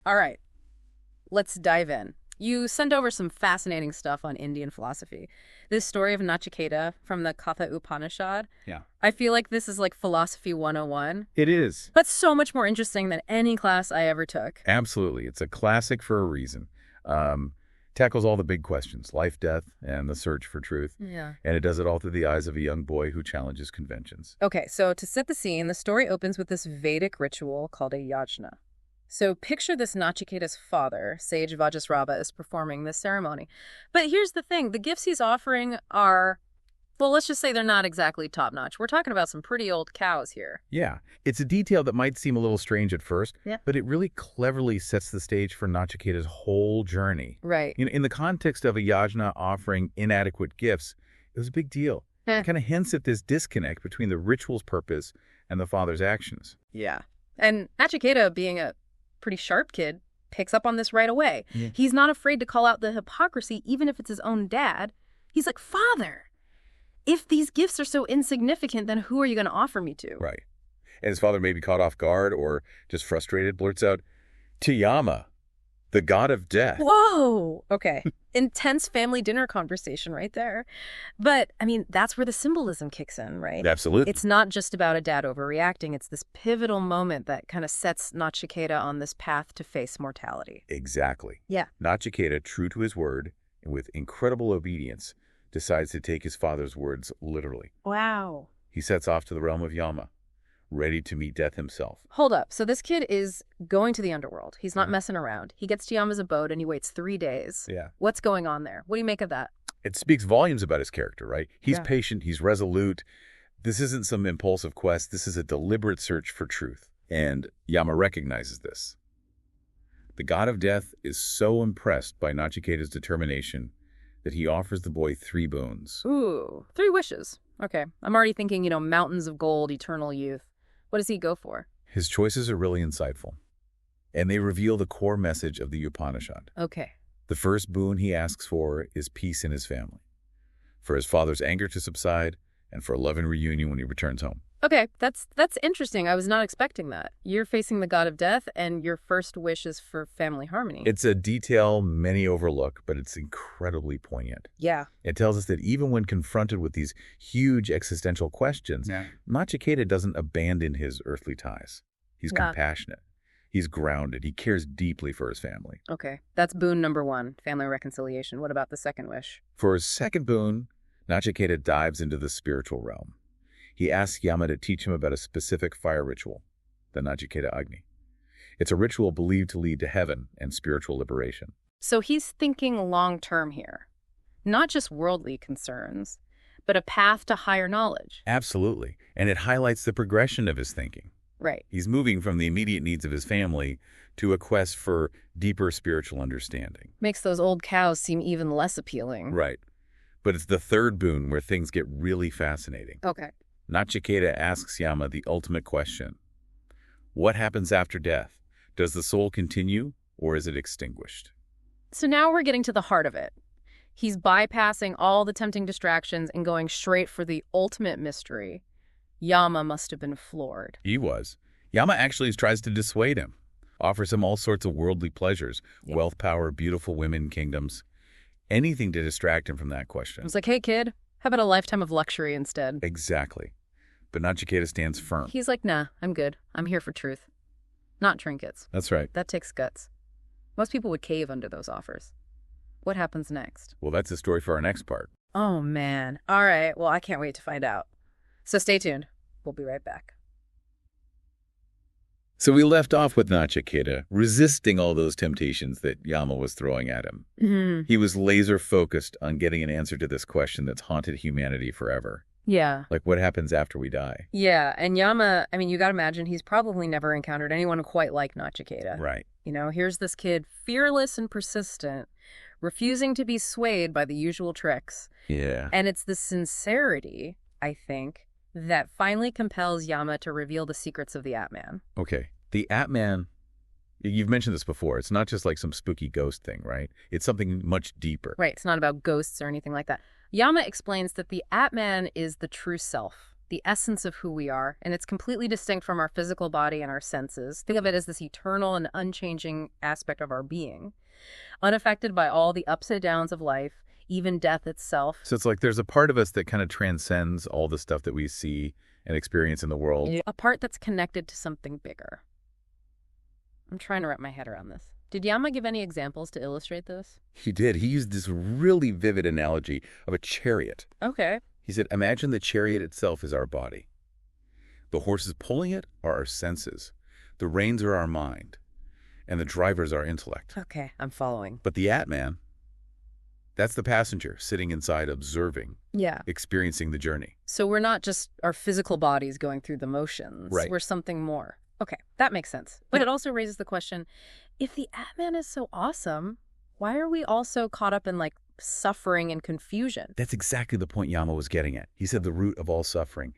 All right, let's dive in. You sent over some fascinating stuff on Indian philosophy. This story of Nachiketa from the Katha Upanishad. Yeah. I feel like this is like philosophy 101, It is. but so much more interesting than any class I ever took. Absolutely. It's a classic for a reason. Tackles all the big questions, life, death, and the search for truth. Yeah. And it does it all through the eyes of a young boy who challenges conventions. Okay, so to set the scene, the story opens with this Vedic ritual called a yajna. So picture this Nachiketa's father, Sage Vajrasrava, is performing this ceremony. But here's the thing, the gifts he's offering are, well, let's just say they're not exactly top-notch. We're talking about some pretty old cows here. Yeah, it's a detail that might seem a little strange at first, Yeah. but it really cleverly sets the stage for Nachiketa's whole journey. Right. In the context of a yajna offering inadequate gifts, it was a big deal. It kind of hints at this disconnect between the ritual's purpose and the father's actions. Yeah. And Nachiketa, being a pretty sharp kid, picks up on this right away. Yeah. He's not afraid to call out the hypocrisy, even if it's his own dad. He's like, Father, if these gifts are so insignificant, then who are you going to offer me to? Right. And his father may be caught off guard or just frustrated, blurts out, "To Yama, the god of death." Whoa! Okay. Intense family dinner conversation right there. But, I mean, that's where the symbolism kicks in, right? Absolutely. It's not just about a dad overreacting. It's this pivotal moment that kind of sets Nachiketa on this path to face mortality. Exactly. Yeah. Nachiketa, true to his word and with incredible obedience, decides to take his father's words literally. Wow. He sets off to the realm of Yama, ready to meet death himself. Hold up. So this kid is going to the underworld. He's not messing around. He gets to Yama's abode and he waits 3 days. Yeah. What's going on there? What do you make of that? It speaks volumes about his character, right? He's Yeah. patient, he's resolute. This isn't some impulsive quest. This is a deliberate search for truth. And Yama recognizes this. The god of death is so impressed by Nachiketa's determination that he offers the boy 3 boons. Ooh, 3 wishes. Okay. I'm already thinking, mountains of gold, eternal youth. What does he go for? His choices are really insightful, and they reveal the core message of the Upanishad. Okay. The first boon he asks for is peace in his family, for his father's anger to subside, and for a loving reunion when he returns home. Okay, that's interesting. I was not expecting that. You're facing the god of death, and your first wish is for family harmony. It's a detail many overlook, but it's incredibly poignant. Yeah. It tells us that even when confronted with these huge existential questions, Nachiketa doesn't abandon his earthly ties. He's Yeah. compassionate. He's grounded. He cares deeply for his family. Okay, that's boon number 1, family reconciliation. What about the second wish? For his second boon, Nachiketa dives into the spiritual realm. He asks Yama to teach him about a specific fire ritual, the Nachiketa Agni. It's a ritual believed to lead to heaven and spiritual liberation. So he's thinking long-term here. Not just worldly concerns, but a path to higher knowledge. Absolutely. And it highlights the progression of his thinking. Right. He's moving from the immediate needs of his family to a quest for deeper spiritual understanding. Makes those old cows seem even less appealing. Right. But it's the third boon where things get really fascinating. Okay. Nachiketa asks Yama the ultimate question. What happens after death? Does the soul continue, or is it extinguished? So now we're getting to the heart of it. He's bypassing all the tempting distractions and going straight for the ultimate mystery. Yama must have been floored. He was. Yama actually tries to dissuade him, offers him all sorts of worldly pleasures, wealth, power, beautiful women, kingdoms, anything to distract him from that question. I was like, hey, kid, how about a lifetime of luxury instead? Exactly. But Nachiketa stands firm. He's like, nah, I'm good. I'm here for truth. Not trinkets. That's right. That takes guts. Most people would cave under those offers. What happens next? Well, that's the story for our next part. Oh, man. All right. Well, I can't wait to find out. So stay tuned. We'll be right back. So we left off with Nachiketa resisting all those temptations that Yama was throwing at him. Mm-hmm. He was laser focused on getting an answer to this question that's haunted humanity forever. Yeah. Like, what happens after we die? Yeah. And Yama, I mean, you got to imagine he's probably never encountered anyone quite like Nachiketa. Right. Here's this kid, fearless and persistent, refusing to be swayed by the usual tricks. Yeah. And it's the sincerity, I think, that finally compels Yama to reveal the secrets of the Atman. Okay. The Atman, you've mentioned this before. It's not just like some spooky ghost thing, right? It's something much deeper. Right. It's not about ghosts or anything like that. Yama explains that the Atman is the true self, the essence of who we are, and it's completely distinct from our physical body and our senses. Think of it as this eternal and unchanging aspect of our being, unaffected by all the ups and downs of life, even death itself. So it's like there's a part of us that kind of transcends all the stuff that we see and experience in the world. Yeah. A part that's connected to something bigger. I'm trying to wrap my head around this. Did Yama give any examples to illustrate this? He did. He used this really vivid analogy of a chariot. Okay. He said, imagine the chariot itself is our body. The horses pulling it are our senses. The reins are our mind. And the driver's our intellect. Okay, I'm following. But the Atman, that's the passenger sitting inside observing, experiencing the journey. So we're not just our physical bodies going through the motions. Right. We're something more. Okay, that makes sense. But it also raises the question, if the Atman is so awesome, why are we all so caught up in like suffering and confusion? That's exactly the point Yama was getting at. He said the root of all suffering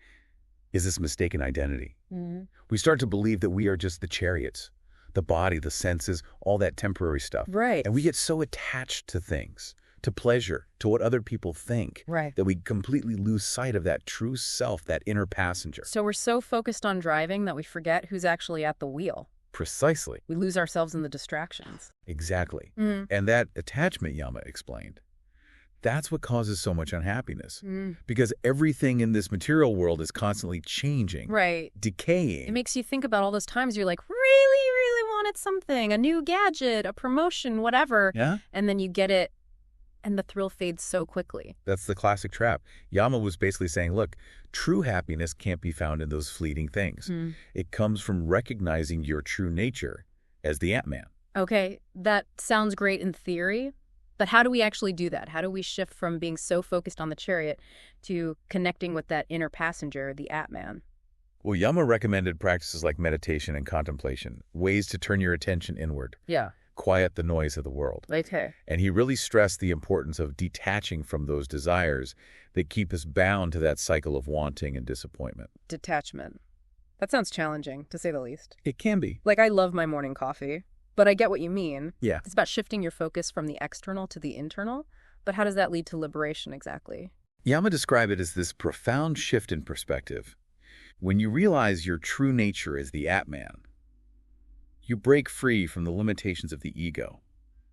is this mistaken identity. Mm-hmm. We start to believe that we are just the chariots, the body, the senses, all that temporary stuff. Right. And we get so attached to things, to pleasure, to what other people think, Right. that we completely lose sight of that true self, that inner passenger. So we're so focused on driving that we forget who's actually at the wheel. Precisely. We lose ourselves in the distractions. Exactly. Mm. And that attachment, Yama explained, that's what causes so much unhappiness. Because everything in this material world is constantly changing, Right. decaying. It makes you think about all those times you're like, really wanted something, a new gadget, a promotion, whatever. Yeah? And then you get it and the thrill fades so quickly. That's the classic trap. Yama was basically saying, look, true happiness can't be found in those fleeting things. It comes from recognizing your true nature as the Ant-Man. Okay, that sounds great in theory, but how do we actually do that? How do we shift from being so focused on the chariot to connecting with that inner passenger, the Ant-Man? Well, Yama recommended practices like meditation and contemplation, ways to turn your attention inward. Yeah. Quiet the noise of the world. Okay. And he really stressed the importance of detaching from those desires that keep us bound to that cycle of wanting and disappointment. Detachment. That sounds challenging, to say the least. It can be. Like, I love my morning coffee, but I get what you mean. Yeah. It's about shifting your focus from the external to the internal, but how does that lead to liberation exactly? Yama described it as this profound shift in perspective. When you realize your true nature is the Atman, you break free from the limitations of the ego,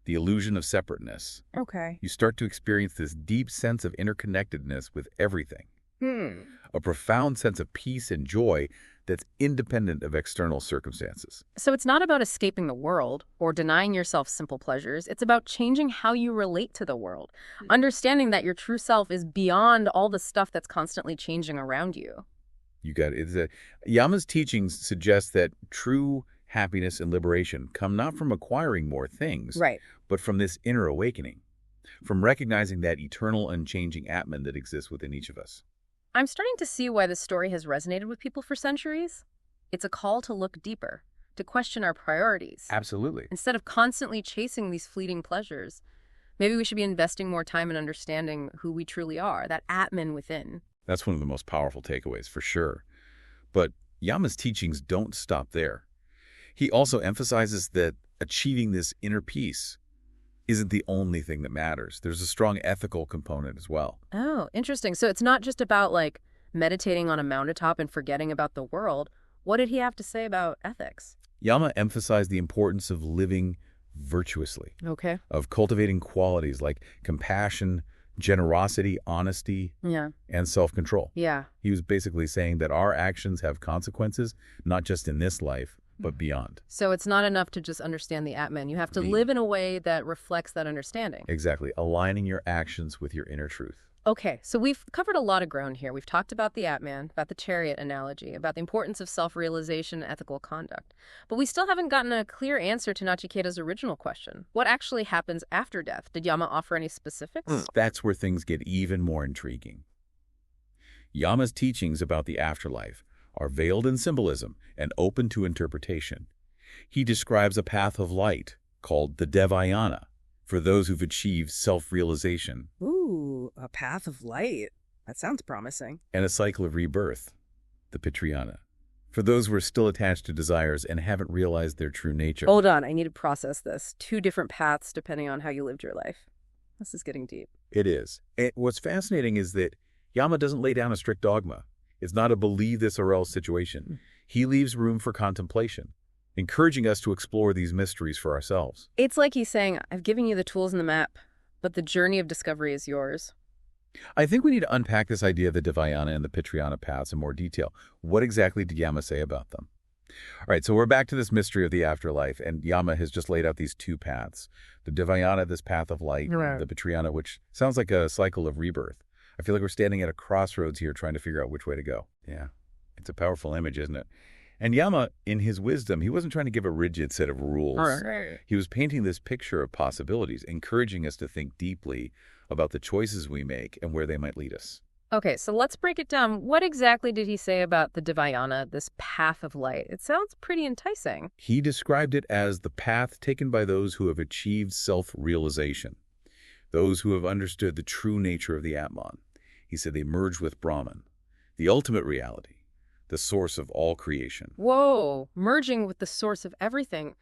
the illusion of separateness. Okay. You start to experience this deep sense of interconnectedness with everything. A profound sense of peace and joy that's independent of external circumstances. So it's not about escaping the world or denying yourself simple pleasures. It's about changing how you relate to the world, understanding that your true self is beyond all the stuff that's constantly changing around you. You got it. Yama's teachings suggest that true happiness and liberation come not from acquiring more things, Right. but from this inner awakening, from recognizing that eternal, unchanging Atman that exists within each of us. I'm starting to see why this story has resonated with people for centuries. It's a call to look deeper, to question our priorities. Absolutely. Instead of constantly chasing these fleeting pleasures, maybe we should be investing more time in understanding who we truly are, that Atman within. That's one of the most powerful takeaways, for sure. But Yama's teachings don't stop there. He also emphasizes that achieving this inner peace isn't the only thing that matters. There's a strong ethical component as well. Oh, interesting. So it's not just about like meditating on a mountaintop and forgetting about the world. What did he have to say about ethics? Yama emphasized the importance of living virtuously, Okay. of cultivating qualities like compassion, generosity, honesty, Yeah. and self-control. Yeah. He was basically saying that our actions have consequences, not just in this life, but beyond. So it's not enough to just understand the Atman. You have to live in a way that reflects that understanding. Exactly. Aligning your actions with your inner truth. Okay, so we've covered a lot of ground here. We've talked about the Atman, about the chariot analogy, about the importance of self-realization and ethical conduct. But we still haven't gotten a clear answer to Nachiketa's original question. What actually happens after death? Did Yama offer any specifics? That's where things get even more intriguing. Yama's teachings about the afterlife are veiled in symbolism and open to interpretation. He describes a path of light called the Devayana for those who've achieved self-realization. Ooh, a path of light. That sounds promising. And a cycle of rebirth, the Pitriyana, for those who are still attached to desires and haven't realized their true nature. Hold on, I need to process this. 2 different paths depending on how you lived your life. This is getting deep. It is. And what's fascinating is that Yama doesn't lay down a strict dogma. It's not a believe this or else situation. He leaves room for contemplation, encouraging us to explore these mysteries for ourselves. It's like he's saying, I've given you the tools and the map, but the journey of discovery is yours. I think we need to unpack this idea of the Dvayana and the Pitrayana paths in more detail. What exactly did Yama say about them? All right, so we're back to this mystery of the afterlife, and Yama has just laid out these two paths. The Dvayana, this path of light, Right. and the Pitrayana, which sounds like a cycle of rebirth. I feel like we're standing at a crossroads here trying to figure out which way to go. Yeah, it's a powerful image, isn't it? And Yama, in his wisdom, he wasn't trying to give a rigid set of rules. Right. He was painting this picture of possibilities, encouraging us to think deeply about the choices we make and where they might lead us. Okay, so let's break it down. What exactly did he say about the Dvayana, this path of light? It sounds pretty enticing. He described it as the path taken by those who have achieved self-realization, those who have understood the true nature of the Atman. He said they merge with Brahman, the ultimate reality, the source of all creation. Whoa, merging with the source of everything.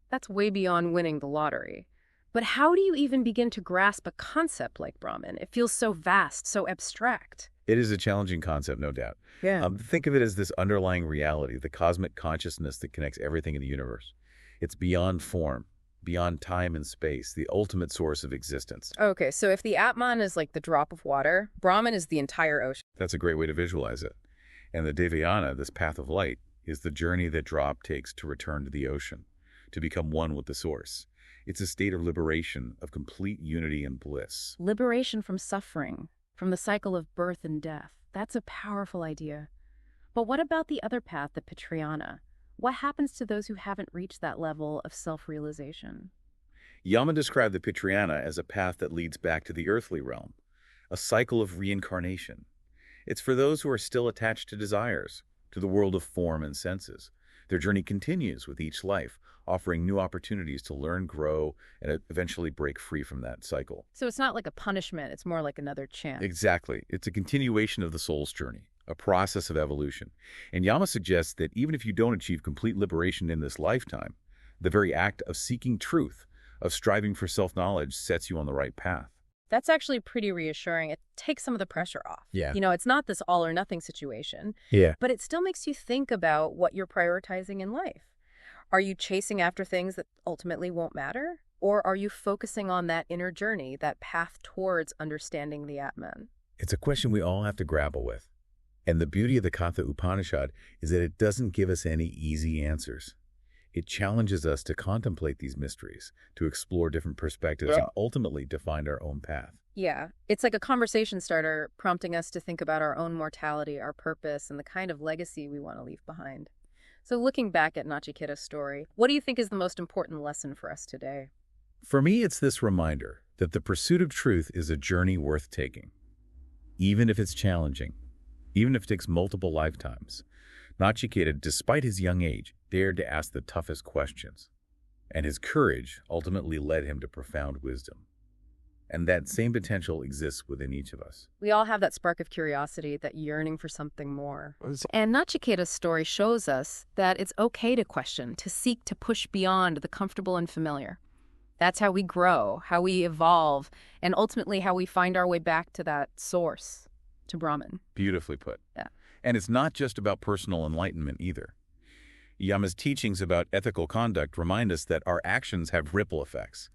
That's way beyond winning the lottery. But how do you even begin to grasp a concept like Brahman? It feels so vast, so abstract. It is a challenging concept, no doubt. Yeah. Think of it as this underlying reality, the cosmic consciousness that connects everything in the universe. It's beyond form, beyond time and space, the ultimate source of existence. Okay, so if the Atman is like the drop of water, Brahman is the entire ocean. That's a great way to visualize it. And the Devayana, this path of light, is the journey that drop takes to return to the ocean, to become one with the source. It's a state of liberation, of complete unity and bliss. Liberation from suffering, from the cycle of birth and death. That's a powerful idea. But what about the other path, the Pitrayana? What happens to those who haven't reached that level of self-realization? Yama described the Pitrayana as a path that leads back to the earthly realm, a cycle of reincarnation. It's for those who are still attached to desires, to the world of form and senses. Their journey continues with each life, offering new opportunities to learn, grow, and eventually break free from that cycle. So it's not like a punishment, it's more like another chance. Exactly. It's a continuation of the soul's journey, a process of evolution. And Yama suggests that even if you don't achieve complete liberation in this lifetime, the very act of seeking truth, of striving for self-knowledge, sets you on the right path. That's actually pretty reassuring. It takes some of the pressure off. Yeah. You know, it's not this all or nothing situation, Yeah. but it still makes you think about what you're prioritizing in life. Are you chasing after things that ultimately won't matter? Or are you focusing on that inner journey, that path towards understanding the Atman? It's a question we all have to grapple with. And the beauty of the Katha Upanishad is that it doesn't give us any easy answers. It challenges us to contemplate these mysteries, to explore different perspectives, and ultimately to find our own path. Yeah, it's like a conversation starter, prompting us to think about our own mortality, our purpose, and the kind of legacy we want to leave behind. So looking back at Nachiketa's story, what do you think is the most important lesson for us today? For me, it's this reminder that the pursuit of truth is a journey worth taking, even if it's challenging, even if it takes multiple lifetimes. Nachiketa, despite his young age, dared to ask the toughest questions, and his courage ultimately led him to profound wisdom. And that same potential exists within each of us. We all have that spark of curiosity, that yearning for something more. And Nachiketa's story shows us that it's okay to question, to seek to push beyond the comfortable and familiar. That's how we grow, how we evolve, and ultimately how we find our way back to that source, to Brahman. Beautifully put. Yeah. And it's not just about personal enlightenment either. Yama's teachings about ethical conduct remind us that our actions have ripple effects.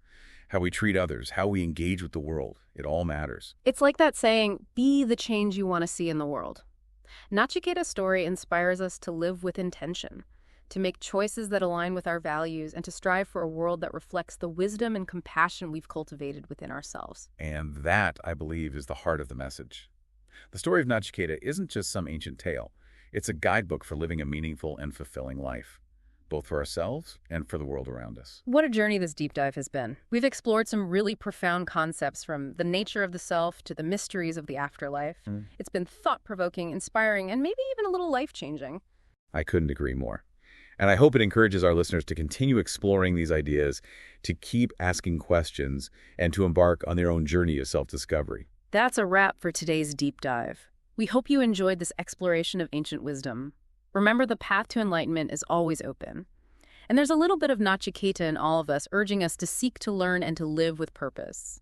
How we treat others, how we engage with the world, it all matters. It's like that saying, be the change you want to see in the world. Nachiketa's story inspires us to live with intention, to make choices that align with our values, and to strive for a world that reflects the wisdom and compassion we've cultivated within ourselves. And that, I believe, is the heart of the message. The story of Nachiketa isn't just some ancient tale. It's a guidebook for living a meaningful and fulfilling life, both for ourselves and for the world around us. What a journey this deep dive has been. We've explored some really profound concepts, from the nature of the self to the mysteries of the afterlife. It's been thought-provoking, inspiring, and maybe even a little life-changing. I couldn't agree more. And I hope it encourages our listeners to continue exploring these ideas, to keep asking questions, and to embark on their own journey of self-discovery. That's a wrap for today's deep dive. We hope you enjoyed this exploration of ancient wisdom. Remember, the path to enlightenment is always open. And there's a little bit of Nachiketa in all of us, urging us to seek to learn and to live with purpose.